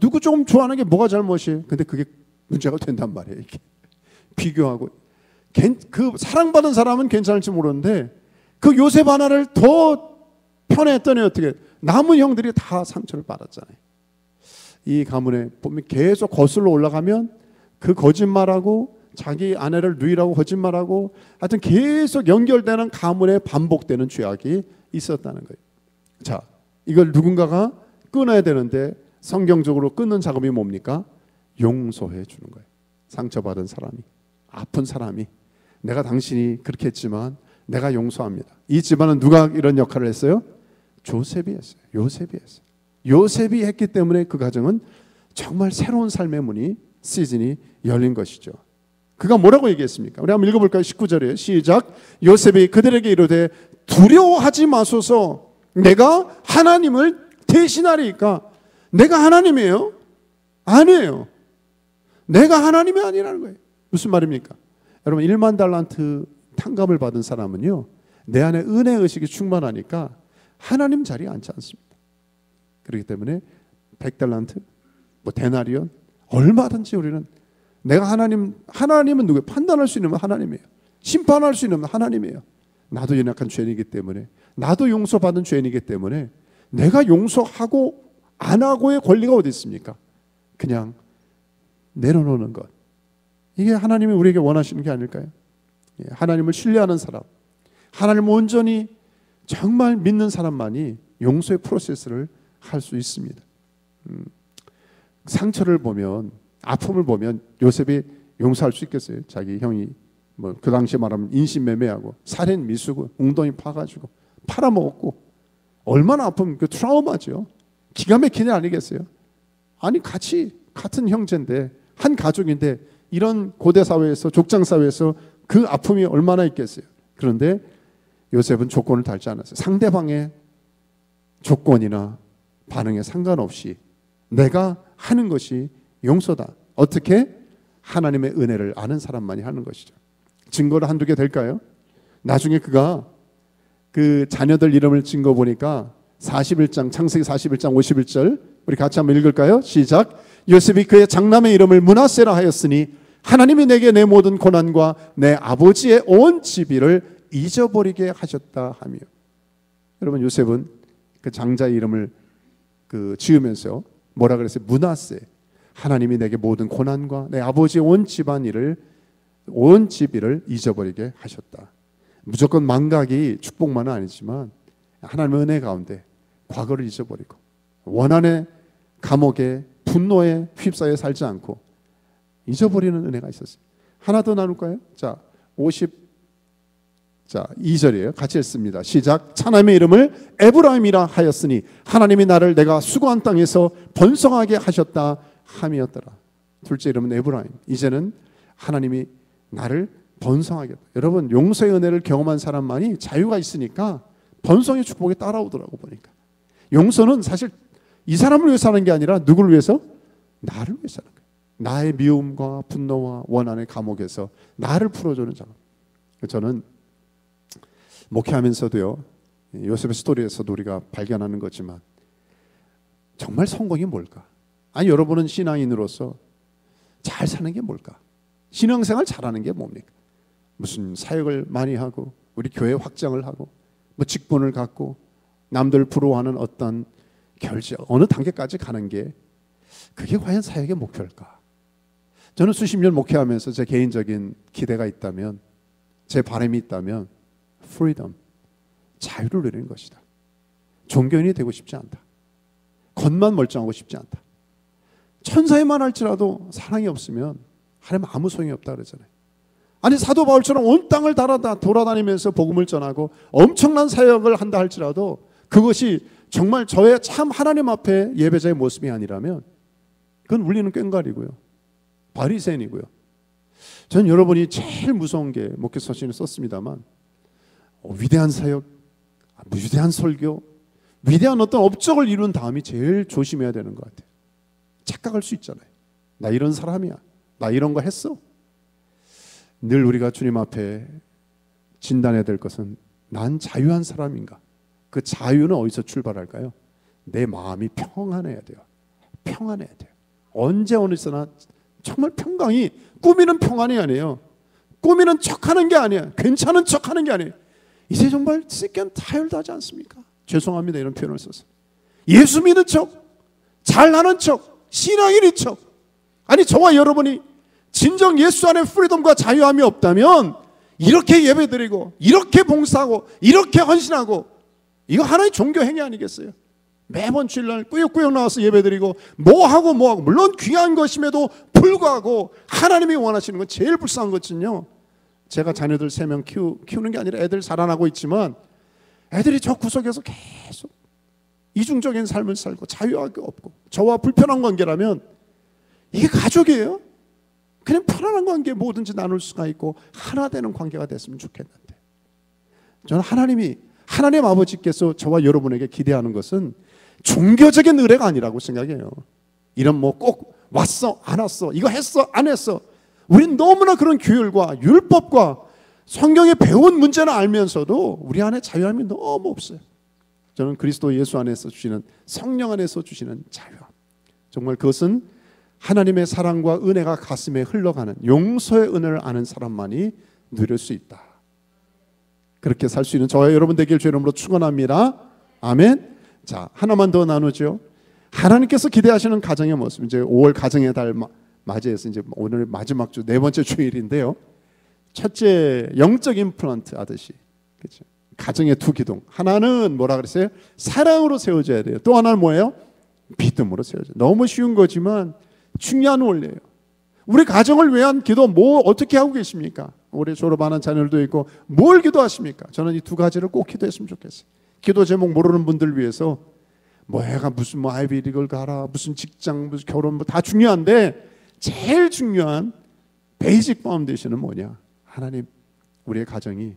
누구 조금 좋아하는 게 뭐가 잘못이에요? 근데 그게 문제가 된단 말이에요. 이게 비교하고. 그 사랑받은 사람은 괜찮을지 모르는데 그 요셉 하나를 더 편애했더니 어떻게 남은 형들이 다 상처를 받았잖아요. 이 가문에 보면 계속 거슬러 올라가면 그 거짓말하고 자기 아내를 누이라고 거짓말하고 하여튼 계속 연결되는 가문에 반복되는 죄악이 있었다는 거예요. 자, 이걸 누군가가 끊어야 되는데 성경적으로 끊는 작업이 뭡니까? 용서해 주는 거예요. 상처받은 사람이, 아픈 사람이, 내가 당신이 그렇게 했지만 내가 용서합니다. 이 집안은 누가 이런 역할을 했어요? 조셉이 했어요. 요셉이 했어요. 요셉이 했기 때문에 그 가정은 정말 새로운 삶의 문이, 시즌이 열린 것이죠. 그가 뭐라고 얘기했습니까? 우리 한번 읽어볼까요? 19절에 시작. 요셉이 그들에게 이르되 두려워하지 마소서, 내가 하나님을 대신하리이까. 내가 하나님이에요? 아니에요. 내가 하나님이 아니라는 거예요. 무슨 말입니까? 여러분, 1만 달란트 탕감을 받은 사람은요, 내 안에 은혜 의식이 충만하니까 하나님 자리에 앉지 않습니다. 그렇기 때문에 100달란트, 뭐 데나리온, 얼마든지 우리는 내가 하나님은 누구예요? 판단할 수 있는 건 하나님이에요. 심판할 수 있는 건 하나님이에요. 나도 연약한 죄인이기 때문에, 나도 용서받은 죄인이기 때문에 내가 용서하고 안 하고의 권리가 어디 있습니까? 그냥 내려놓는 것. 이게 하나님이 우리에게 원하시는 게 아닐까요? 하나님을 신뢰하는 사람, 하나님을 온전히 정말 믿는 사람만이 용서의 프로세스를 할 수 있습니다. 상처를 보면, 아픔을 보면 요셉이 용서할 수 있겠어요? 자기 형이 뭐 그 당시에 말하면 인신매매하고 살인 미수고 웅덩이 파가지고 팔아먹었고 얼마나 아픈 그 트라우마죠. 기가 막힌 일 아니겠어요? 아니 같은 형제인데 한 가족인데 이런 고대 사회에서 족장 사회에서 그 아픔이 얼마나 있겠어요? 그런데 요셉은 조건을 달지 않았어요. 상대방의 조건이나 반응에 상관없이 내가 하는 것이 용서다. 어떻게? 하나님의 은혜를 아는 사람만이 하는 것이죠. 증거를 한두 개 될까요? 나중에 그가 그 자녀들 이름을 증거 보니까 41장, 창세기 41장 51절 우리 같이 한번 읽을까요? 시작. 요셉이 그의 장남의 이름을 므낫세라 하였으니 하나님이 내게 내 모든 고난과 내 아버지의 온 집이를 잊어버리게 하셨다 하며. 여러분, 요셉은 그 장자의 이름을 지으면서 뭐라 그랬어요? 므낫세. 하나님이 내게 모든 고난과 내 아버지의 온 집안일을, 온 집일을 잊어버리게 하셨다. 무조건 망각이 축복만은 아니지만 하나님의 은혜 가운데 과거를 잊어버리고 원한의 감옥에 분노에 휩싸여 살지 않고 잊어버리는 은혜가 있었어요. 하나 더 나눌까요? 자, 2절이에요. 같이 읽습니다. 시작. 차남의 이름을 에브라임이라 하였으니 하나님이 나를 내가 수고한 땅에서 번성하게 하셨다 함이었더라. 둘째 이름은 에브라임. 이제는 하나님이 나를 번성하게. 여러분, 용서의 은혜를 경험한 사람만이 자유가 있으니까 번성의 축복이 따라오더라고 보니까. 용서는 사실 이 사람을 위해서 하는 게 아니라 누구를 위해서? 나를 위해서 하는 거예요. 나의 미움과 분노와 원한의 감옥에서 나를 풀어주는 작업. 저는 목회하면서도요, 요셉의 스토리에서도 우리가 발견하는 거지만 정말 성공이 뭘까? 아니, 여러분은 신앙인으로서 잘 사는 게 뭘까? 신앙생활 잘하는 게 뭡니까? 무슨 사역을 많이 하고 우리 교회 확장을 하고 뭐 직분을 갖고 남들 부러워하는 어떤 결정, 어느 단계까지 가는 게 그게 과연 사역의 목표일까? 저는 수십 년 목회하면서 제 개인적인 기대가 있다면, 제 바람이 있다면 freedom, 자유를 누리는 것이다. 종교인이 되고 싶지 않다. 겉만 멀쩡하고 싶지 않다. 천사에만 할지라도 사랑이 없으면 하나님 아무 소용이 없다 그러잖아요. 아니, 사도 바울처럼 온 땅을 돌아다니면서 복음을 전하고 엄청난 사역을 한다 할지라도 그것이 정말 저의 참 하나님 앞에 예배자의 모습이 아니라면 그건 울리는 꽹과리고요, 바리새인이고요. 저는 여러분이 제일 무서운 게, 목회 서신을 썼습니다만, 위대한 사역, 위대한 설교, 위대한 어떤 업적을 이룬 다음이 제일 조심해야 되는 것 같아요. 착각할 수 있잖아요. 나 이런 사람이야, 나 이런 거 했어. 늘 우리가 주님 앞에 진단해야 될 것은 난 자유한 사람인가? 그 자유는 어디서 출발할까요? 내 마음이 평안해야 돼요. 평안해야 돼요. 언제 어디서나 정말 평강이 꾸미는 평안이 아니에요. 꾸미는 척하는 게 아니에요. 괜찮은 척하는 게 아니에요. 이제 정말 sick and tired 하지 않습니까? 죄송합니다, 이런 표현을 써서. 예수 믿는 척, 잘하는 척, 신앙인인 척. 아니, 저와 여러분이 진정 예수 안에 프리덤과 자유함이 없다면 이렇게 예배드리고 이렇게 봉사하고 이렇게 헌신하고, 이거 하나의 종교 행위 아니겠어요? 매번 주일날 꾸역꾸역 나와서 예배드리고 뭐하고 물론 귀한 것임에도 불구하고 하나님이 원하시는 건 제일 불쌍한 것은요, 제가 자녀들 3명 키우는 게 아니라 애들 자라나고 있지만 애들이 저 구석에서 계속 이중적인 삶을 살고 자유하게 없고 저와 불편한 관계라면 이게 가족이에요? 그냥 편안한 관계 뭐든지 나눌 수가 있고 하나 되는 관계가 됐으면 좋겠는데, 저는 하나님 아버지께서 저와 여러분에게 기대하는 것은 종교적인 의례가 아니라고 생각해요. 이런 뭐 꼭 왔어 안 왔어, 이거 했어 안 했어, 우린 너무나 그런 규율과 율법과 성경에 배운 문제는 알면서도 우리 안에 자유함이 너무 없어요. 저는 그리스도 예수 안에서 주시는, 성령 안에서 주시는 자유함, 정말 그것은 하나님의 사랑과 은혜가 가슴에 흘러가는 용서의 은혜를 아는 사람만이 누릴 수 있다. 그렇게 살 수 있는 저와 여러분 되길 주의 이름으로 축원합니다. 아멘. 자, 하나만 더 나누죠. 하나님께서 기대하시는 가정의 모습, 이제 5월 가정의 달 맞이해서 이제 오늘 마지막 주 4번째 주일인데요. 첫째, 영적 임플란트 하듯이, 그렇죠? 가정의 두 기둥, 하나는 뭐라 그랬어요? 사랑으로 세워져야 돼요. 또 하나는 뭐예요? 믿음으로 세워져요. 너무 쉬운 거지만 중요한 원리예요. 우리 가정을 위한 기도 뭐 어떻게 하고 계십니까? 올해 졸업하는 자녀들도 있고 뭘 기도하십니까? 저는 이 두 가지를 꼭 기도했으면 좋겠어요. 기도 제목 모르는 분들 위해서 뭐 애가 무슨 뭐 아이비리그를 가라, 무슨 직장, 무슨 결혼 뭐 다 중요한데 제일 중요한 베이직 파운데이션은 뭐냐? 하나님, 우리의 가정이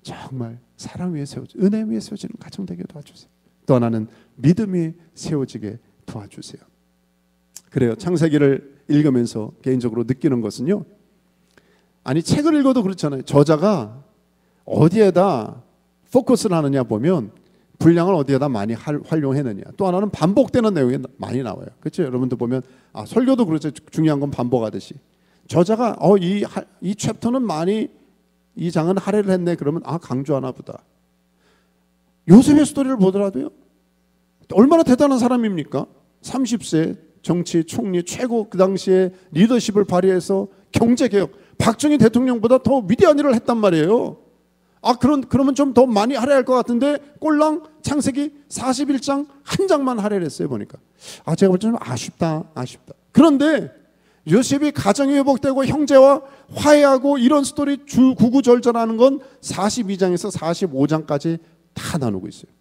정말 사랑 위에 세워져, 은혜 위에 세워지는 가정 되게 도와주세요. 또 하나는 믿음 위에 세워지게 도와주세요. 그래요. 창세기를 읽으면서 개인적으로 느끼는 것은요, 아니 책을 읽어도 그렇잖아요. 저자가 어디에다 포커스를 하느냐 보면 분량을 어디에다 많이 활용했느냐, 또 하나는 반복되는 내용이 많이 나와요. 그렇죠? 여러분들 보면 설교도 그렇죠. 중요한 건 반복하듯이 저자가 이 챕터는 많이, 이 장은 할애를 했네, 그러면 강조하나 보다. 요셉의 스토리를 보더라도요, 얼마나 대단한 사람입니까? 30세 정치 총리 최고, 그 당시에 리더십을 발휘해서 경제개혁, 박정희 대통령보다 더 위대한 일을 했단 말이에요. 그러면 좀 더 많이 할애할 것 같은데 꼴랑 창세기 41장 한 장만 할애를 했어요. 보니까 제가 볼 때는 아쉽다. 그런데 요셉이 가정이 회복되고 형제와 화해하고 이런 스토리 구구절절하는 건 42장에서 45장까지 다 나누고 있어요.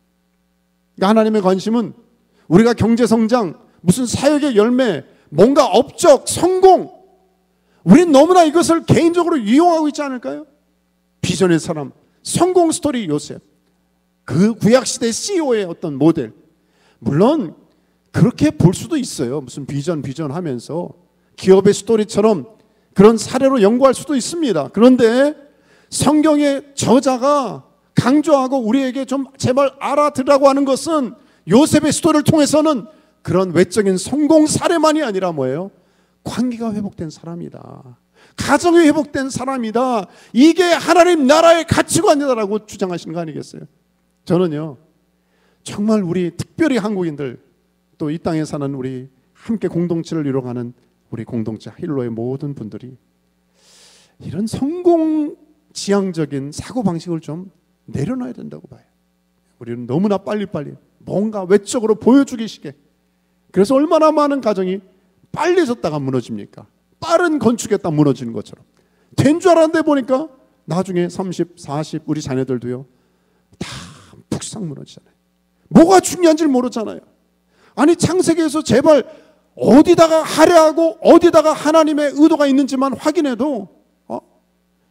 그러니까 하나님의 관심은 우리가 경제성장, 무슨 사역의 열매, 뭔가 업적, 성공, 우린 너무나 이것을 개인적으로 이용하고 있지 않을까요? 비전의 사람, 성공 스토리 요셉, 그 구약시대 CEO의 어떤 모델, 물론 그렇게 볼 수도 있어요. 무슨 비전 하면서 기업의 스토리처럼 그런 사례로 연구할 수도 있습니다. 그런데 성경의 저자가 강조하고 우리에게 좀 제발 알아들으라고 하는 것은 요셉의 스토리를 통해서는 그런 외적인 성공 사례만이 아니라 뭐예요? 관계가 회복된 사람이다, 가정이 회복된 사람이다, 이게 하나님 나라의 가치관이다라고 주장하시는 거 아니겠어요? 저는요, 정말 우리 특별히 한국인들, 또 이 땅에 사는 우리 함께 공동체를 이뤄가는 우리 공동체 힐로의 모든 분들이 이런 성공 지향적인 사고방식을 좀 내려놔야 된다고 봐요. 우리는 너무나 빨리빨리 뭔가 외적으로 보여주기 쉽게, 그래서 얼마나 많은 가정이 빨리 졌다가 무너집니까? 빠른 건축했다 무너지는 것처럼 된 줄 알았는데 보니까 나중에 30, 40 우리 자녀들도요 다 푹상 무너지잖아요. 뭐가 중요한지 모르잖아요. 아니 창세기에서 제발 어디다가 할애하고 어디다가 하나님의 의도가 있는지만 확인해도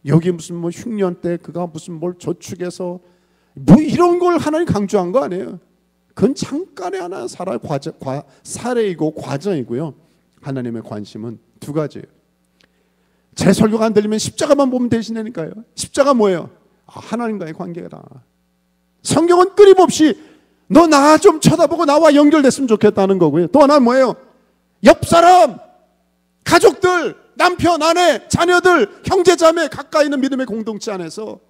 여기 무슨 뭐 흉년 때 그가 무슨 뭘 저축해서 뭐 이런 걸 하나님 강조한 거 아니에요. 그건 잠깐의 하나 사례이고 과정이고요. 하나님의 관심은 두 가지예요. 제 설교가 안 들리면 십자가만 보면 되시냐니까요. 십자가 뭐예요? 하나님과의 관계다. 성경은 끊임없이 너 나 좀 쳐다보고 나와 연결됐으면 좋겠다는 거고요. 또 하나는 뭐예요? 옆 사람, 가족들, 남편, 아내, 자녀들, 형제, 자매 가까이 있는 믿음의 공동체 안에서,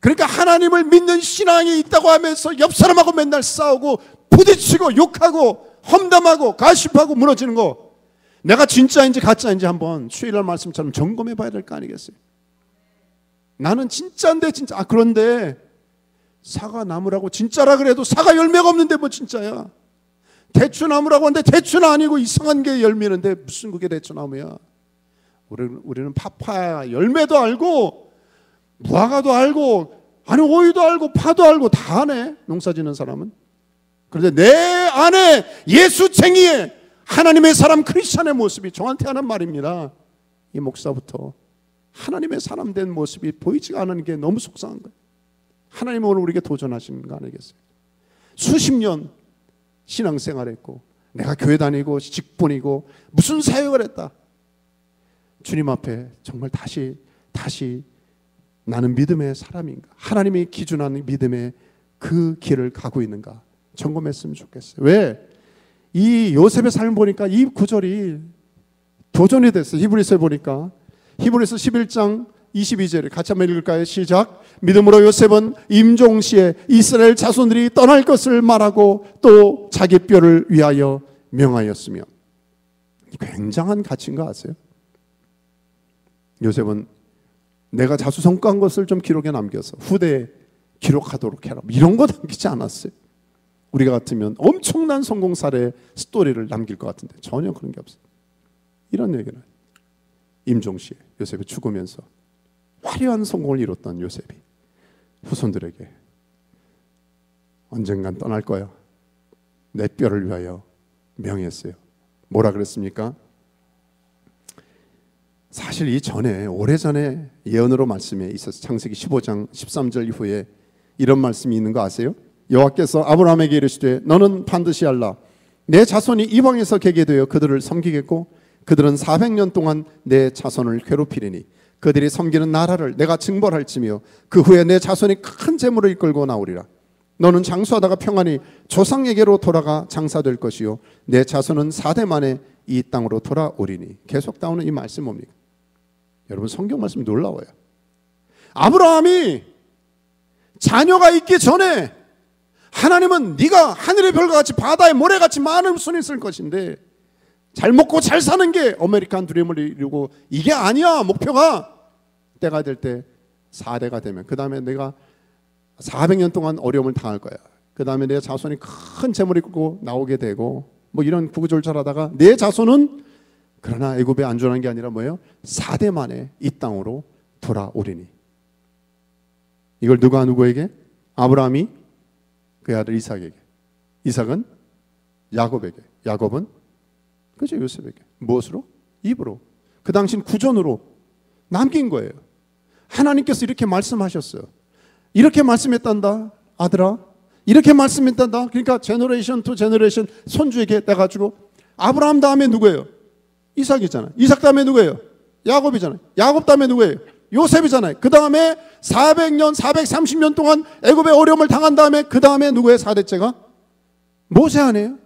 그러니까 하나님을 믿는 신앙이 있다고 하면서 옆 사람하고 맨날 싸우고 부딪히고 욕하고 험담하고 가십하고 무너지는 거, 내가 진짜인지 가짜인지 한번 주일날 말씀처럼 점검해 봐야 될 거 아니겠어요? 나는 진짜인데 진짜, 그런데 사과 나무라고 진짜라 그래도 사과 열매가 없는데 뭐 진짜야. 대추나무라고 하는데 대추는 아니고 이상한 게 열매는데 무슨 그게 대추나무야. 우리는 파파야 열매도 알고 무화과도 알고, 아니 오이도 알고 파도 알고 다 아네, 농사짓는 사람은. 그런데 내 안에 예수쟁이의 하나님의 사람 크리스찬의 모습이, 저한테 하는 말입니다. 이 목사부터 하나님의 사람 된 모습이 보이지가 않는 게 너무 속상한 거예요. 하나님은 오늘 우리에게 도전하시는 거 아니겠어요? 수십 년 신앙생활했고 내가 교회 다니고 직분이고 무슨 사역을 했다. 주님 앞에 정말 다시 나는 믿음의 사람인가, 하나님이 기준하는 믿음의 그 길을 가고 있는가 점검했으면 좋겠어요. 왜? 이 요셉의 삶을 보니까 이 구절이 도전이 됐어요. 히브리서에 보니까, 히브리서 11장 22절을 같이 한번 읽을까요? 시작. 믿음으로 요셉은 임종시에 이스라엘 자손들이 떠날 것을 말하고 또 자기 뼈를 위하여 명하였으며. 굉장한 가치인 거 아세요? 요셉은 내가 자수성가한 것을 좀 기록에 남겨서 후대에 기록하도록 해라, 이런 거 남기지 않았어요. 우리가 같으면 엄청난 성공 사례 스토리를 남길 것 같은데 전혀 그런 게 없어요. 이런 얘기는 임종시에 요셉이 죽으면서 화려한 성공을 이뤘던 요셉이 후손들에게 언젠간 떠날 거야, 내 뼈를 위하여 명했어요. 뭐라 그랬습니까? 사실 이 전에, 오래전에 예언으로 말씀에 있어서 창세기 15장 13절 이후에 이런 말씀이 있는 거 아세요? 여호와께서 아브라함에게 이르시되 너는 반드시 알라. 내 자손이 이방에서 개게 되어 그들을 섬기겠고 그들은 400년 동안 내 자손을 괴롭히리니 그들이 섬기는 나라를 내가 징벌할지며 그 후에 내 자손이 큰 재물을 이끌고 나오리라. 너는 장수하다가 평안히 조상에게로 돌아가 장사될 것이요 내 자손은 4대 만에 이 땅으로 돌아오리니. 계속 나오는 이 말씀 뭡니까? 여러분, 성경 말씀이 놀라워요. 아브라함이 자녀가 있기 전에 하나님은 네가 하늘의 별과 같이 바다의 모래같이 많은 손이 있을 것인데 잘 먹고 잘 사는 게 아메리칸 드림을 이루고 이게 아니야. 목표가 때가 될 때 4대가 되면 그 다음에 내가 400년 동안 어려움을 당할 거야. 그 다음에 내 자손이 큰 재물을 이끌고 나오게 되고 뭐 이런 구구절절하다가 내 자손은 그러나 애굽에 안전한 게 아니라 뭐예요? 4대 만에 이 땅으로 돌아오리니. 이걸 누가 누구에게? 아브라함이 그의 아들 이삭에게, 이삭은 야곱에게, 야곱은 그죠 요셉에게. 무엇으로? 입으로. 그 당시는 구전으로 남긴 거예요. 하나님께서 이렇게 말씀하셨어요. 이렇게 말씀했단다 아들아, 이렇게 말씀했단다. 그러니까 제너레이션 투 제너레이션 손주에게 해가지고 아브라함 다음에 누구예요? 이삭이잖아요. 이삭 다음에 누구예요? 야곱이잖아요. 야곱 다음에 누구예요? 요셉이잖아요. 그 다음에 400년 430년 동안 애굽의 어려움을 당한 다음에 그 다음에 누구예요? 4대째가? 모세 아니에요?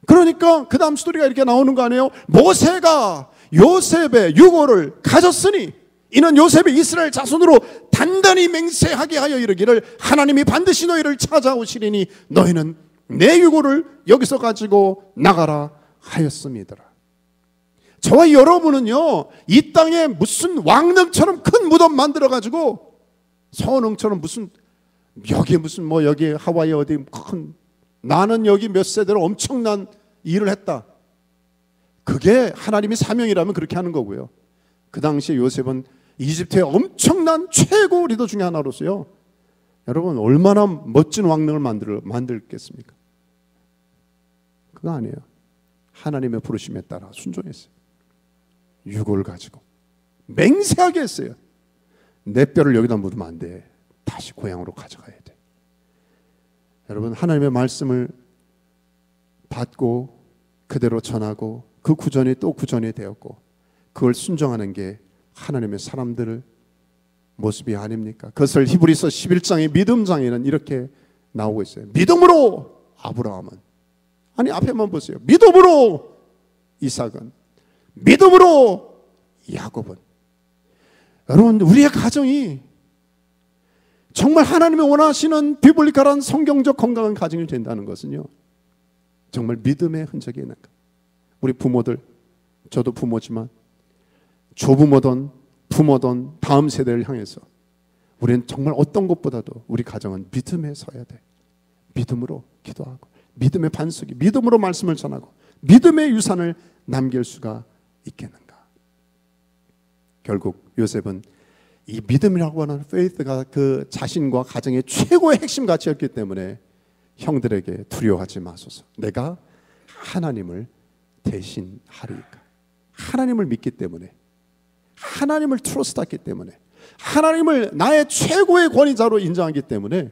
그러니까 그 다음 스토리가 이렇게 나오는 거 아니에요? 모세가 요셉의 유고를 가졌으니 이는 요셉이 이스라엘 자손으로 단단히 맹세하게 하여 이르기를 하나님이 반드시 너희를 찾아오시리니 너희는 내 유고를 여기서 가지고 나가라 하였습니다. 저와 여러분은요, 이 땅에 무슨 왕릉처럼 큰 무덤 만들어가지고 서원흥처럼 무슨 여기 무슨 뭐 여기 하와이 어디 큰, 나는 여기 몇 세대로 엄청난 일을 했다. 그게 하나님의 사명이라면 그렇게 하는 거고요. 그 당시에 요셉은 이집트의 엄청난 최고 리더 중에 하나로서요, 여러분 얼마나 멋진 왕릉을 만들겠습니까? 그거 아니에요. 하나님의 부르심에 따라 순종했어요. 유고를 가지고 맹세하게 했어요. 내 뼈를 여기다 묻으면 안 돼. 다시 고향으로 가져가야 돼. 여러분, 하나님의 말씀을 받고 그대로 전하고 그 구전이 또 구전이 되었고 그걸 순종하는 게 하나님의 사람들의 모습이 아닙니까? 그것을 히브리서 11장의 믿음장에는 이렇게 나오고 있어요. 믿음으로 아브라함은, 아니 앞에만 보세요. 믿음으로 이삭은 믿음으로 야곱은. 여러분, 우리의 가정이 정말 하나님이 원하시는 비블리컬한 성경적 건강한 가정이 된다는 것은요, 정말 믿음의 흔적이 있는 것. 우리 부모들, 저도 부모지만 조부모든 부모든 다음 세대를 향해서 우리는 정말 어떤 것보다도 우리 가정은 믿음에 서야 돼. 믿음으로 기도하고 믿음의 반석이, 믿음으로 말씀을 전하고 믿음의 유산을 남길 수가 있겠는가. 결국 요셉은 이 믿음이라고 하는 페이스가 그 자신과 가정의 최고의 핵심 가치였기 때문에 형들에게 두려워하지 마소서, 내가 하나님을 대신하리이까. 하나님을 믿기 때문에, 하나님을 트러스트했기 때문에, 하나님을 나의 최고의 권위자로 인정하기 때문에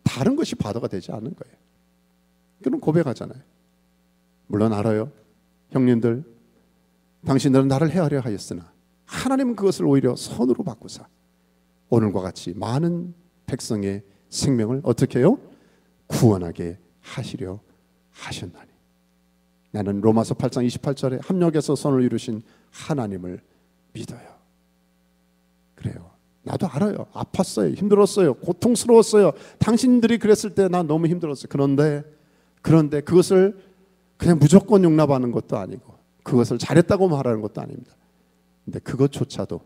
다른 것이 바다가 되지 않는 거예요. 그럼 고백하잖아요. 물론 알아요, 형님들, 당신들은 나를 헤아려 하였으나 하나님은 그것을 오히려 선으로 바꾸사 오늘과 같이 많은 백성의 생명을 어떻게 해요? 구원하게 하시려 하셨나니. 나는 로마서 8장 28절에 합력에서 선을 이루신 하나님을 믿어요. 그래요. 나도 알아요. 아팠어요. 힘들었어요. 고통스러웠어요. 당신들이 그랬을 때 난 너무 힘들었어요. 그런데 그것을 그냥 무조건 용납하는 것도 아니고 그것을 잘했다고 말하는 것도 아닙니다. 근데 그것조차도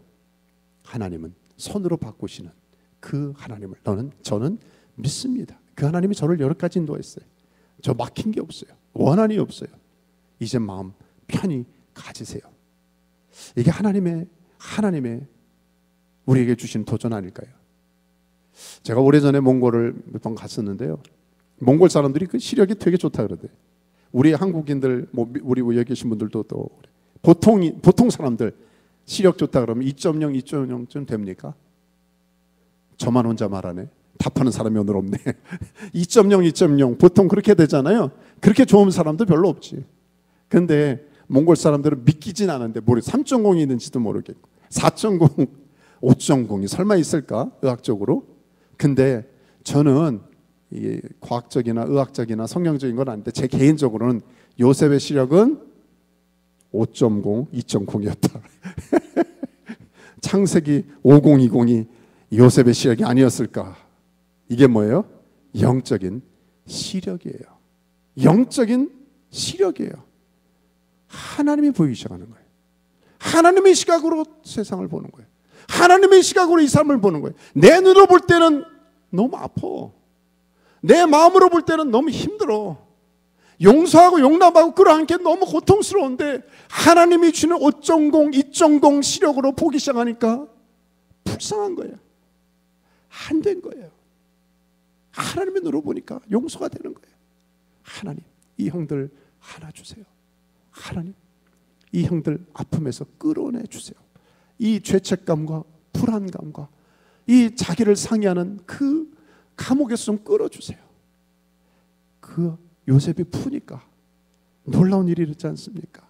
하나님은 선으로 바꾸시는 그 하나님을 저는 믿습니다. 그 하나님이 저를 여러 가지 인도했어요. 저 막힌 게 없어요. 원한이 없어요. 이제 마음 편히 가지세요. 이게 하나님의 우리에게 주신 도전 아닐까요? 제가 오래전에 몽골을 몇 번 갔었는데요, 몽골 사람들이 그 시력이 되게 좋다 그러대요. 우리 한국인들, 우리 여기 계신 분들도 또 보통 사람들 시력 좋다 그러면 2.0, 2.0쯤 됩니까? 저만 혼자 말하네. 답하는 사람이 오늘 없네. 2.0, 2.0 보통 그렇게 되잖아요. 그렇게 좋은 사람도 별로 없지. 근데 몽골 사람들은 믿기진 않은데 3.0이 있는지도 모르겠고 4.0, 5.0이 설마 있을까? 의학적으로. 근데 저는 이게 과학적이나 의학적이나 성경적인 건 아닌데 제 개인적으로는 요셉의 시력은 5.0, 2.0이었다. 창세기 5020이 요셉의 시력이 아니었을까? 이게 뭐예요? 영적인 시력이에요. 영적인 시력이에요. 하나님이 보이기 시작하는 거예요. 하나님의 시각으로 세상을 보는 거예요. 하나님의 시각으로 이 삶을 보는 거예요. 내 눈으로 볼 때는 너무 아파. 내 마음으로 볼 때는 너무 힘들어. 용서하고 용납하고 끌어안기 너무 고통스러운데 하나님이 주는 5.0, 2.0 시력으로 보기 시작하니까 불쌍한 거예요. 안 된 거예요. 하나님의 눈으로 보니까 용서가 되는 거예요. 하나님, 이 형들 하나 주세요. 하나님, 이 형들 아픔에서 끌어내 주세요. 이 죄책감과 불안감과 이 자기를 상해하는 그 감옥에서 좀 끌어주세요. 그 요셉이 푸니까 놀라운 일이 있지 않습니까?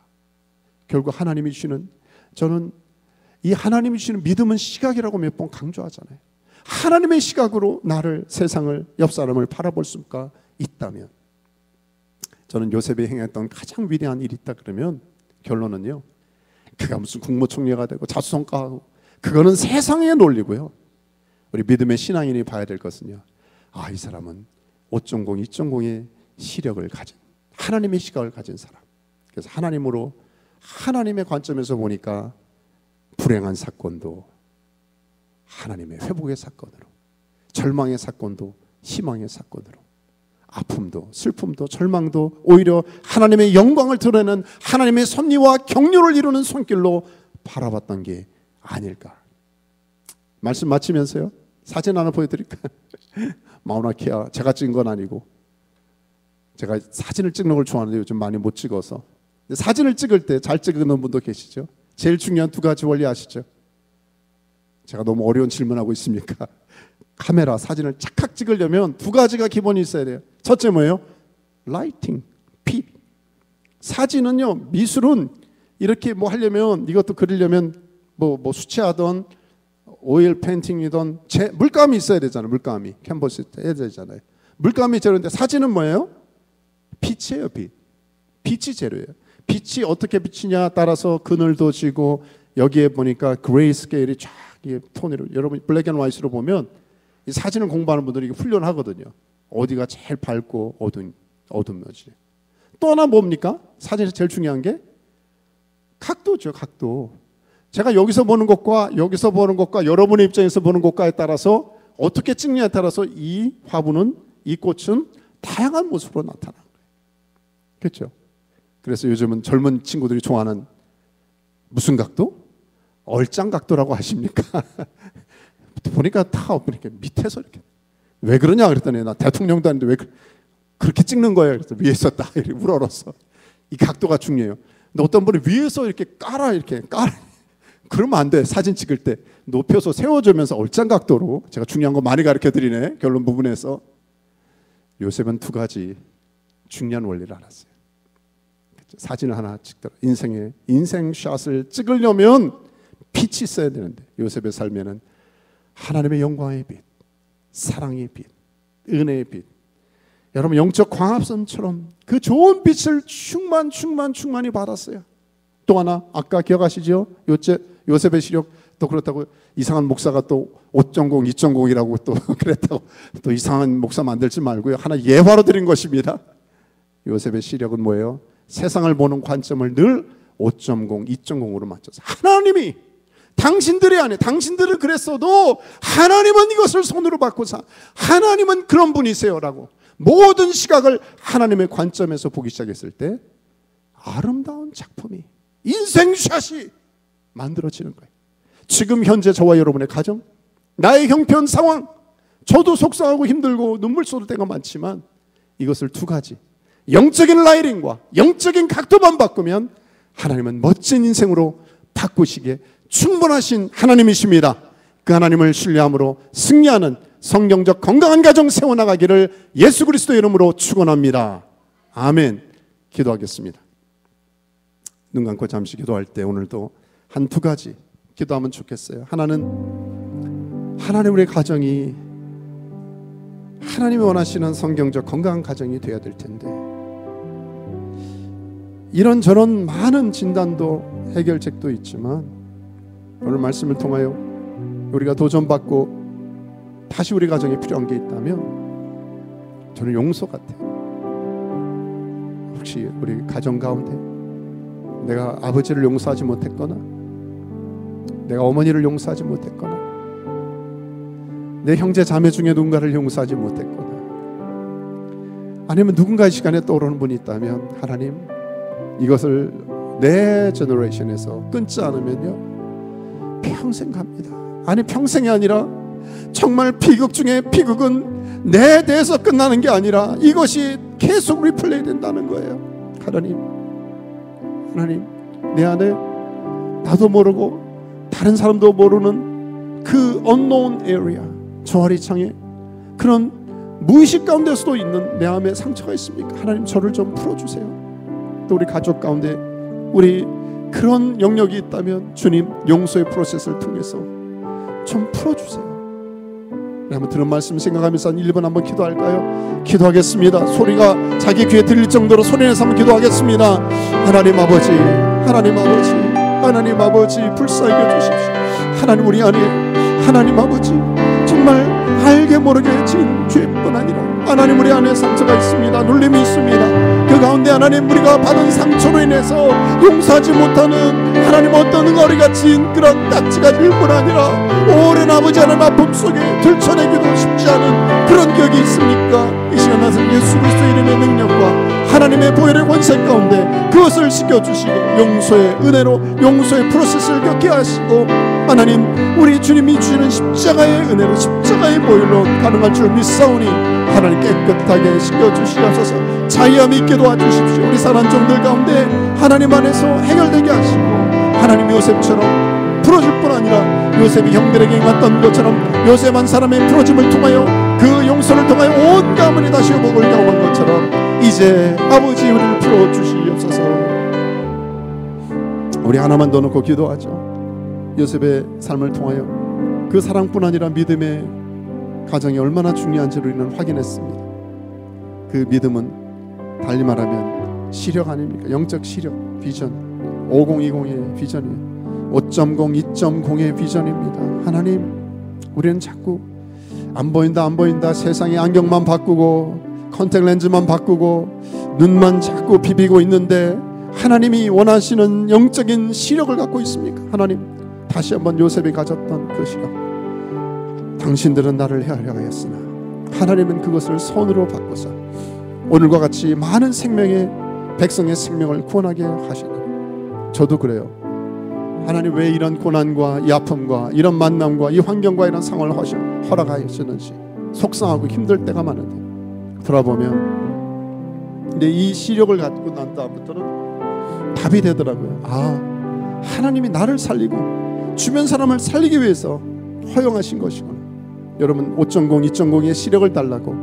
결국 하나님이 주시는, 저는 이 하나님이 주시는 믿음은 시각이라고 몇 번 강조하잖아요. 하나님의 시각으로 나를, 세상을, 옆 사람을 바라볼 수가 있다면, 저는 요셉이 행했던 가장 위대한 일이 있다 그러면 결론은요, 그가 무슨 국무총리가 되고 자수성가하고 그거는 세상의 논리고요. 우리 믿음의 신앙인이 봐야 될 것은요, 이 사람은 5.0, 2.0의 시력을 가진, 하나님의 시각을 가진 사람. 그래서 하나님으로, 하나님의 관점에서 보니까 불행한 사건도 하나님의 회복의 사건으로, 절망의 사건도 희망의 사건으로, 아픔도 슬픔도 절망도 오히려 하나님의 영광을 드러내는 하나님의 섭리와 경륜을 이루는 손길로 바라봤던 게 아닐까. 말씀 마치면서요, 사진 하나 보여드릴까요? 마우나케아 제가 찍은 건 아니고, 제가 사진을 찍는 걸 좋아하는데 요즘 많이 못 찍어서. 사진을 찍을 때 잘 찍는 분도 계시죠? 제일 중요한 두 가지 원리 아시죠? 제가 너무 어려운 질문하고 있습니까? 카메라 사진을 착각 찍으려면 두 가지가 기본이 있어야 돼요. 첫째 뭐예요? 라이팅, 빛. 사진은요, 미술은 이렇게 뭐 하려면, 이것도 그리려면 뭐 수채하던 오일 페인팅이던 물감이 있어야 되잖아요. 물감이 캔버스에 해야 되잖아요. 물감이 재료인데 사진은 뭐예요? 빛이에요. 빛이 재료예요. 빛이 어떻게 비치냐 따라서 그늘도 지고, 여기에 보니까 그레이 스케일이 쫙 톤으로, 여러분 블랙 앤 화이트로 보면 이 사진을 공부하는 분들이 훈련하거든요. 어디가 제일 밝고 어둠이지. 또 하나 뭡니까? 사진에서 제일 중요한 게 각도죠. 각도. 제가 여기서 보는 것과 여기서 보는 것과 여러분의 입장에서 보는 것과에 따라서 어떻게 찍느냐에 따라서 이 화분은, 이 꽃은 다양한 모습으로 나타나는 거예요. 그렇죠? 그래서 요즘은 젊은 친구들이 좋아하는 무슨 각도? 얼짱 각도라고 하십니까? 보니까 다 이렇게 밑에서 이렇게. 왜 그러냐 그랬더니 나 대통령도 아닌데 왜 그렇게 찍는 거예요? 그래서 위에서 딱 이렇게 우러러서. 이 각도가 중요해요. 근데 어떤 분이 위에서 이렇게 깔아. 그러면 안 돼. 사진 찍을 때 높여서 세워주면서 얼짱 각도로. 제가 중요한 거 많이 가르쳐 드리네. 결론 부분에서. 요셉은 두 가지 중요한 원리를 알았어요. 사진을 하나 찍더라. 인생 샷을 찍으려면 빛이 있어야 되는데, 요셉의 삶에는 하나님의 영광의 빛, 사랑의 빛, 은혜의 빛, 여러분 영적 광합선처럼 그 좋은 빛을 충만히 받았어요. 또 하나, 아까 기억하시죠? 요셉의 시력. 또 그렇다고 이상한 목사가 또 5.0, 2.0이라고 또 그랬다고 또 이상한 목사 만들지 말고요. 하나 예화로 드린 것입니다. 요셉의 시력은 뭐예요? 세상을 보는 관점을 늘 5.0, 2.0으로 맞춰서, 하나님이 당신들의 안에, 당신들은 그랬어도 하나님은 이것을 손으로 받고서 하나님은 그런 분이세요라고 모든 시각을 하나님의 관점에서 보기 시작했을 때 아름다운 작품이, 인생샷이 만들어지는 거예요. 지금 현재 저와 여러분의 가정, 나의 형편 상황, 저도 속상하고 힘들고 눈물 쏟을 때가 많지만 이것을 두 가지, 영적인 라이팅과 영적인 각도만 바꾸면 하나님은 멋진 인생으로 바꾸시기에 충분하신 하나님이십니다. 그 하나님을 신뢰함으로 승리하는 성경적 건강한 가정 세워나가기를 예수 그리스도 이름으로 축원합니다. 아멘. 기도하겠습니다. 눈 감고 잠시 기도할 때 오늘도 한 두 가지 기도하면 좋겠어요. 하나는 하나님, 우리 가정이 하나님이 원하시는 성경적 건강한 가정이 되어야 될 텐데, 이런저런 많은 진단도 해결책도 있지만 오늘 말씀을 통하여 우리가 도전받고 다시 우리 가정에 필요한 게 있다면 저는 용서 같아요. 혹시 우리 가정 가운데 내가 아버지를 용서하지 못했거나, 내가 어머니를 용서하지 못했거나, 내 형제 자매 중에 누군가를 용서하지 못했거나, 아니면 누군가의 시간에 떠오르는 분이 있다면 하나님, 이것을 내 제너레이션에서 끊지 않으면요 평생 갑니다. 아니, 평생이 아니라 정말 비극 중에 비극은 내 대해서 끝나는 게 아니라 이것이 계속 리플레이 된다는 거예요. 하나님, 내 안에 나도 모르고 다른 사람도 모르는 그 unknown area, 저하리창에 그런 무의식 가운데서도 있는 내 마음에 상처가 있습니까? 하나님, 저를 좀 풀어주세요. 또 우리 가족 가운데 우리 그런 영역이 있다면 주님, 용서의 프로세스를 통해서 좀 풀어주세요. 한번 들은 말씀 생각하면서 한 1분 한번 기도할까요? 기도하겠습니다. 소리가 자기 귀에 들릴 정도로 소리내서 한번 기도하겠습니다. 하나님 아버지, 하나님 아버지, 하나님 아버지, 불쌍히 여주십시오. 하나님, 우리 안에 하나님 아버지 정말 알게 모르게 지은 죄뿐 아니라 하나님, 우리 안에 상처가 있습니다. 눌림이 있습니다. 그 가운데 하나님, 우리가 받은 상처로 인해서 용서하지 못하는 하나님 어떤 응어리가 지은 그런 딱지가 질 뿐 아니라 오랜 아버지 하나님 아픔 속에 들춰내기도 쉽지 않은 그런 기억이 있습니까? 이 시간 나서 예수 그리스도 이름의 능력과 하나님의 보혈의 권세 가운데 그것을 지켜주시고 용서의 은혜로 용서의 프로세스를 겪게 하시고, 하나님, 우리 주님이 주시는 십자가의 은혜로 십자가의 보혈로 가능할 줄 믿사오니 하나님 깨끗하게 씻겨주시옵소서. 자유함 있게 도와주십시오. 우리 사랑 종들 가운데 하나님 안에서 해결되게 하시고, 하나님 요셉처럼 풀어줄 뿐 아니라 요셉이 형들에게 행했던 것처럼 요셉 한 사람의 풀어짐을 통하여 그 용서를 통하여 온 가문이 다시 회복을 경험한 것처럼 이제 아버지, 우리를 풀어주시옵소서. 우리 하나만 더 놓고 기도하죠. 요셉의 삶을 통하여 그 사랑뿐 아니라 믿음의 가정이 얼마나 중요한지를 우리는 확인했습니다. 그 믿음은 달리 말하면 시력 아닙니까? 영적 시력, 비전. 5020의 비전이에요. 5.0, 2.0의 비전입니다. 하나님, 우리는 자꾸 안 보인다 세상의 안경만 바꾸고 컨택 렌즈만 바꾸고 눈만 자꾸 비비고 있는데 하나님이 원하시는 영적인 시력을 갖고 있습니까? 하나님, 다시 한번 요셉이 가졌던 그 시력, 당신들은 나를 헤아려 하였으나 하나님은 그것을 손으로 바꿔서 오늘과 같이 많은 생명의 백성의 생명을 구원하게 하시는, 저도 그래요. 하나님, 왜 이런 고난과 이 아픔과 이런 만남과 이 환경과 이런 상황을 허락하셨는지 속상하고 힘들 때가 많은데, 돌아보면 근데 이 시력을 갖고 난 다음부터는 답이 되더라고요. 하나님이 나를 살리고 주변 사람을 살리기 위해서 허용하신 것이구나. 여러분, 5.0, 2.0의 시력을 달라고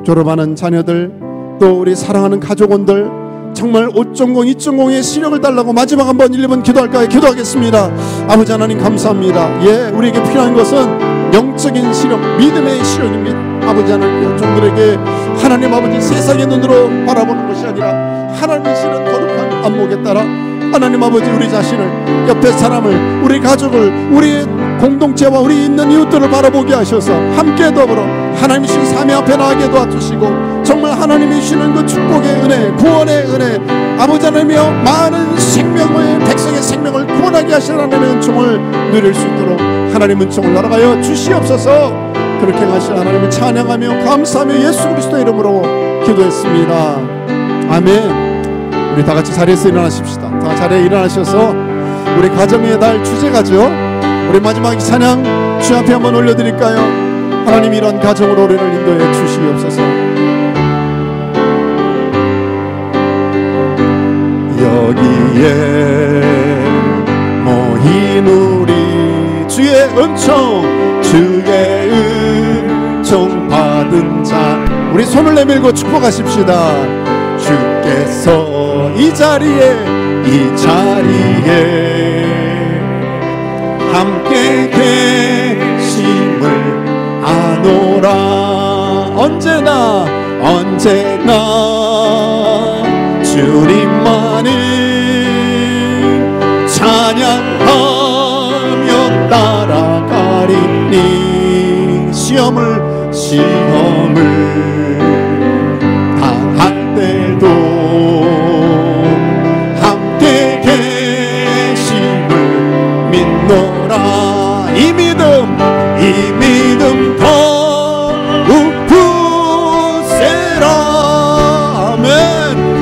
졸업하는 자녀들, 또 우리 사랑하는 가족원들, 정말 5.0, 2.0의 시력을 달라고 마지막 한번 1분 기도할까요? 기도하겠습니다. 아버지 하나님, 감사합니다. 우리에게 필요한 것은 영적인 시력, 믿음의 시력입니다. 아버지 하나님, 종들에게 하나님 아버지 세상의 눈으로 바라보는 것이 아니라 하나님이시는 거룩한 안목에 따라 하나님 아버지 우리 자신을, 옆에 사람을, 우리 가족을, 우리의 공동체와 우리 있는 이웃들을 바라보게 하셔서 함께 더불어 하나님이신 삼위 앞에 나가게 도와주시고, 정말 하나님이 주시는 그 축복의 은혜, 구원의 은혜, 아버지 하나님이여 많은 생명의 백성의 생명을 구원하게 하시는 하나님의 은총을 누릴 수 있도록 하나님 은총을 날아가여 주시옵소서. 그렇게 하시는 하나님을 찬양하며 감사하며 예수 그리스도의 이름으로 기도했습니다. 아멘. 우리 다 같이 자리에서 일어나십시다. 다 자리에 일어나셔서 우리 가정의 달 주제가죠. 우리 마지막 찬양 주 앞에 한번 올려드릴까요? 하나님, 이런 가정으로 우리를 인도해 주시옵소서. 여기에 모인 우리 주의 은총, 주의 은총 받은 자, 우리 손을 내밀고 축복하십시다. 주께서 이 자리에 함께 계심을 아노라. 언제나 주님만을 찬양하며 따라가리니, 시험을 당할 때도 함께 계심을 믿노라. 이 믿음 더욱 굳세라. 아멘.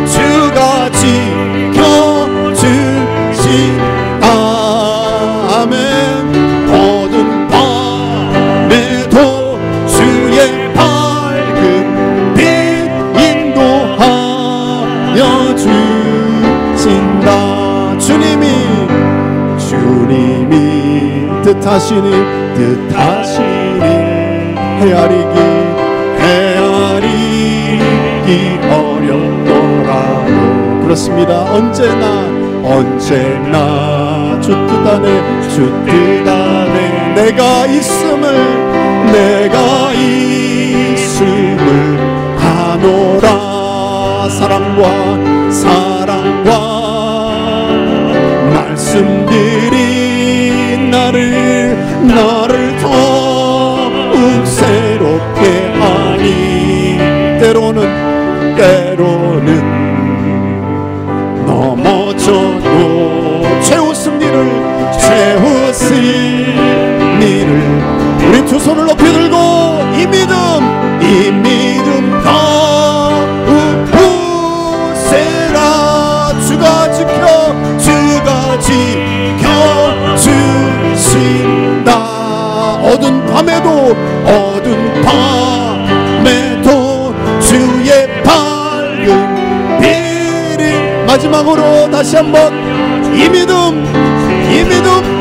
주가 지켜주신다. 아멘. 어두운 밤에도 주의 밝은 빛 인도하여 주신다. 주님이 뜻하시니 헤아리기 어렵더라도 그렇습니다. 언제나 주 뜻 안에 내가 있음을 아노라. 사랑과 말씀들이 나를 더욱 새롭게 하니, 때로는 넘어져도 최우승리를 우리 두 손을 높이 들고 이 믿음 더욱 굳세라. 주가 지켜주신다. 어두운 밤에도 주의 밝은 빛이. 마지막으로 다시 한번 이 믿음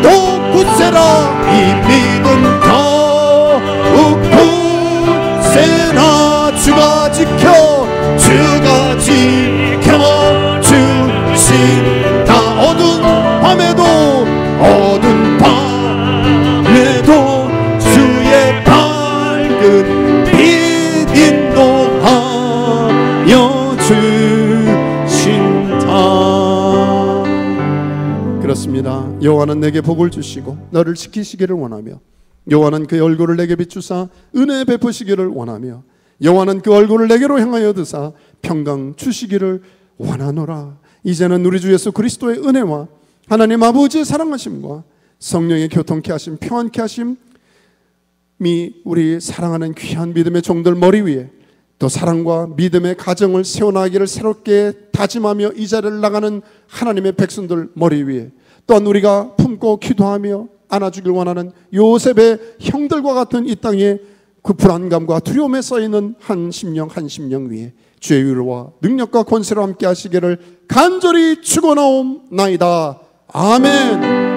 더 굳세라. 이 믿음 더욱 굳세라. 주가 지켜주신다. 어두운 밤에도 주의 밝은 빛 인도하여 주신다. 내게 복을 주시고 너를 지키시기를 원하며 여호와는 그의 얼굴을 내게 비추사 은혜 베푸시기를 원하며 여호와는 그 얼굴을 내게로 향하여 드사 평강 주시기를 원하노라. 이제는 우리 주 예수 그리스도의 은혜와 하나님 아버지의 사랑하심과 성령의 교통케 하심 평안케 하심이 우리 사랑하는 귀한 믿음의 종들 머리 위에 또 사랑과 믿음의 가정을 세워나가기를 새롭게 다짐하며 이 자리를 나가는 하나님의 백성들 머리 위에 또한 우리가 품고 기도하며 안아주길 원하는 요셉의 형들과 같은 이 땅에 그 불안감과 두려움에 쌓이는 한 심령 위에 주의 위로와 능력과 권세로 함께 하시기를 간절히 축원하옵나이다. 아멘.